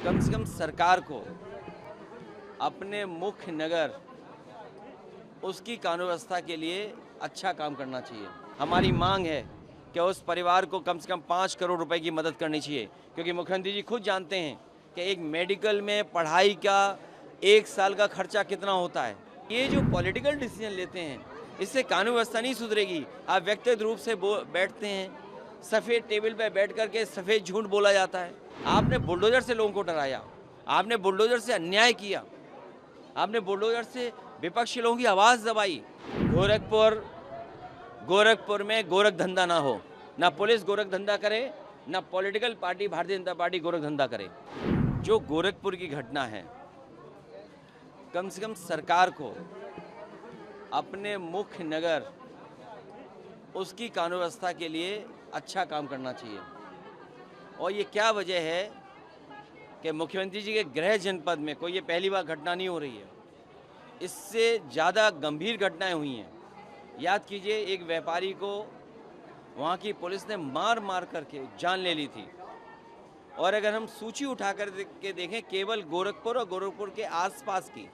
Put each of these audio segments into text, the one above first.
कम से कम सरकार को अपने मुख्य नगर उसकी कानून व्यवस्था के लिए अच्छा काम करना चाहिए। हमारी मांग है कि उस परिवार को कम से कम 5 करोड़ रुपए की मदद करनी चाहिए, क्योंकि मुख्यमंत्री जी खुद जानते हैं कि एक मेडिकल में पढ़ाई का 1 साल का खर्चा कितना होता है। ये जो पॉलिटिकल डिसीजन लेते हैं, इससे कानून व्यवस्था नहीं सुधरेगी। आप व्यक्तिगत रूप से बैठते हैं, सफ़ेद टेबल पर बैठ कर के सफ़ेद झूठ बोला जाता है। आपने बुलडोजर से लोगों को डराया, आपने बुलडोजर से अन्याय किया, आपने बुलडोजर से विपक्षी लोगों की आवाज़ दबाई। गोरखपुर में गोरख धंधा ना हो, ना पुलिस गोरख धंधा करे, ना political party Bharatiya Janata party Gorakh धंधा करे। जो गोरखपुर की घटना है, कम से कम सरकार को अपने मुख्य नगर उसकी कानून व्यवस्था के लिए अच्छा काम करना चाहिए। और ये क्या वजह है कि मुख्यमंत्री जी के गृह जनपद में कोई ये पहली बार घटना नहीं हो रही है, इससे ज़्यादा गंभीर घटनाएं हुई हैं। याद कीजिए, एक व्यापारी को वहाँ की पुलिस ने मार मार करके जान ले ली थी। और अगर हम सूची उठा कर के देखें, केवल गोरखपुर और गोरखपुर के आसपास की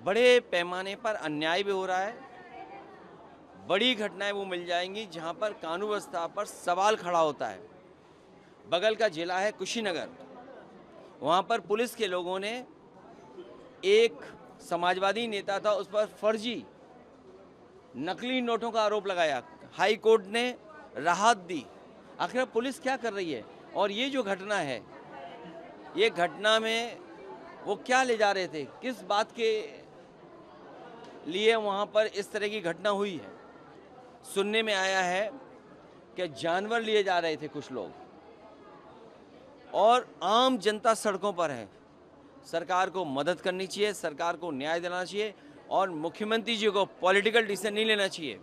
बड़े पैमाने पर अन्याय भी हो रहा है। बड़ी घटनाएं वो मिल जाएंगी जहाँ पर कानून व्यवस्था पर सवाल खड़ा होता है। बगल का जिला है कुशीनगर, वहाँ पर पुलिस के लोगों ने एक समाजवादी नेता था, उस पर फर्जी नकली नोटों का आरोप लगाया। हाई कोर्ट ने राहत दी। आखिर पुलिस क्या कर रही है? और ये जो घटना है, ये घटना में वो क्या ले जा रहे थे, किस बात के लिए वहाँ पर इस तरह की घटना हुई है? सुनने में आया है कि जानवर लिए जा रहे थे कुछ लोग, और आम जनता सड़कों पर है। सरकार को मदद करनी चाहिए, सरकार को न्याय देना चाहिए, और मुख्यमंत्री जी को पॉलिटिकल डिसीजन नहीं लेना चाहिए।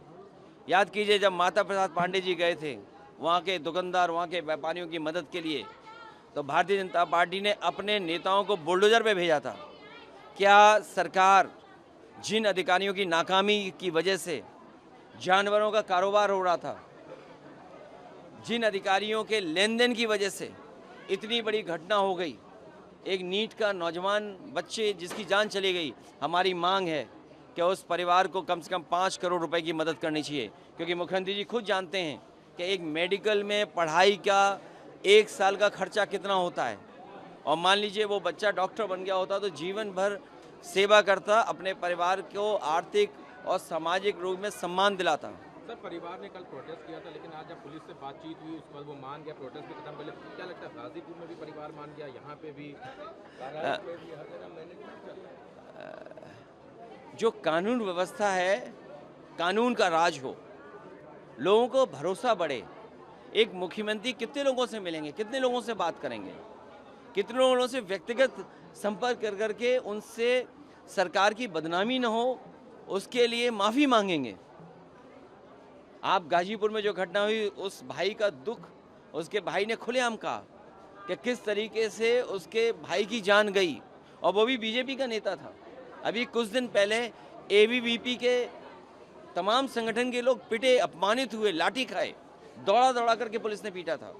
याद कीजिए, जब माता प्रसाद पांडे जी गए थे वहाँ के दुकानदार, वहाँ के व्यापारियों की मदद के लिए, तो भारतीय जनता पार्टी ने अपने नेताओं को बुलडोजर पे भेजा था। क्या सरकार जिन अधिकारियों की नाकामी की वजह से जानवरों का कारोबार हो रहा था, जिन अधिकारियों के लेन देन की वजह से इतनी बड़ी घटना हो गई, एक नीट का नौजवान बच्चे जिसकी जान चली गई, हमारी मांग है कि उस परिवार को कम से कम 5 करोड़ रुपए की मदद करनी चाहिए, क्योंकि मुख्यमंत्री जी खुद जानते हैं कि एक मेडिकल में पढ़ाई का 1 साल का खर्चा कितना होता है। और मान लीजिए वो बच्चा डॉक्टर बन गया होता तो जीवन भर सेवा करता, अपने परिवार को आर्थिक और सामाजिक रूप में सम्मान दिलाता। सर, परिवार ने कल प्रोटेस्ट किया था, लेकिन आज जब पुलिस से बातचीत हुई उसके बाद वो मान गया, प्रोटेस्ट भी खत्म। पहले क्या लगता है, गाजीपुर में भी परिवार मान गया, यहाँ पे भी, जो कानून व्यवस्था है, कानून का राज हो, लोगों को भरोसा बढ़े। एक मुख्यमंत्री कितने लोगों से मिलेंगे, कितने लोगों से बात करेंगे, कितने लोगों से व्यक्तिगत संपर्क कर करके उनसे सरकार की बदनामी न हो, उसके लिए माफ़ी मांगेंगे। आप गाजीपुर में जो घटना हुई, उस भाई का दुख उसके भाई ने खुलेआम कहा कि किस तरीके से उसके भाई की जान गई, और वो भी बीजेपी का नेता था। अभी कुछ दिन पहले एबीवीपी के तमाम संगठन के लोग पिटे, अपमानित हुए, लाठी खाए, दौड़ा दौड़ा करके पुलिस ने पीटा था।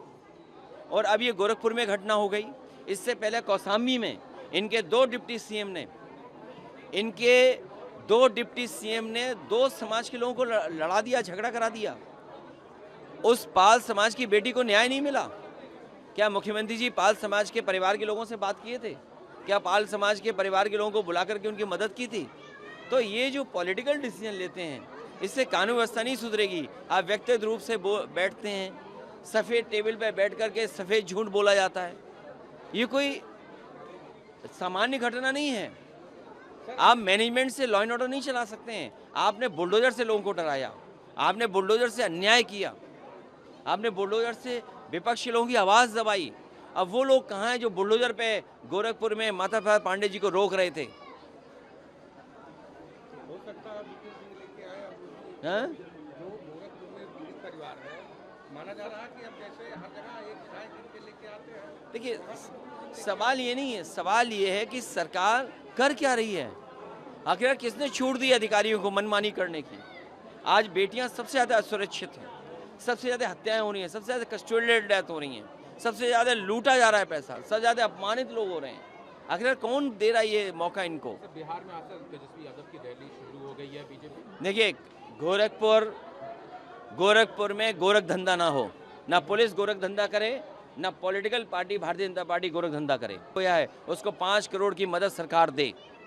और अब ये गोरखपुर में घटना हो गई। इससे पहले कौसाम्बी में इनके दो डिप्टी सीएम ने दो समाज के लोगों को लड़ा दिया, झगड़ा करा दिया। उस पाल समाज की बेटी को न्याय नहीं मिला। क्या मुख्यमंत्री जी पाल समाज के परिवार के लोगों से बात किए थे? क्या पाल समाज के परिवार के लोगों को बुला करके उनकी मदद की थी? तो ये जो पॉलिटिकल डिसीजन लेते हैं, इससे कानून व्यवस्था नहीं सुधरेगी। आप व्यक्तिगत रूप से बैठते हैं, सफ़ेद टेबल पर बैठ करके सफ़ेद झूठ बोला जाता है। ये कोई सामान्य घटना नहीं है। आप मैनेजमेंट से लॉ एंड ऑर्डर नहीं चला सकते हैं। आपने बुलडोजर से लोगों को डराया, आपने बुलडोजर से अन्याय किया, आपने बुलडोजर से विपक्षी लोगों की आवाज़ दबाई। अब वो लोग कहाँ हैं जो बुलडोजर पे गोरखपुर में माता प्रसाद पांडे जी को रोक रहे थे? हो सकता है लेके आए हाँ? जो गोरखपुर में पीड़ित परिवार है, माना जा रहा है कि अब जैसे हर जगह एक न्याय जिनके लेके आते हैं। देखिए, सवाल ये नहीं है, सवाल ये है कि सरकार कर क्या रही है। आखिर किसने छूट दी अधिकारियों को मनमानी करने की? आज बेटियां सबसे ज़्यादा असुरक्षित हैं, सबसे ज़्यादा हत्याएं हो रही हैं, सबसे ज़्यादा कस्टोडियल डेथ हो रही हैं। सबसे ज़्यादा लूटा जा रहा है पैसा, सबसे ज़्यादा अपमानित लोग हो रहे हैं। आखिर कौन दे रहा है ये मौका इनको? सर बिहार में आज से तेजस्वी यादव की रैली शुरू हो गई है बीजेपी। देखिए, गोरखपुर में गोरख धंधा ना हो, ना पुलिस गोरख धंधा करे, ना political party Bharatiya Janata party Gorakh धंधा करे। तो यह है उसको 5 करोड़ की मदद सरकार दे।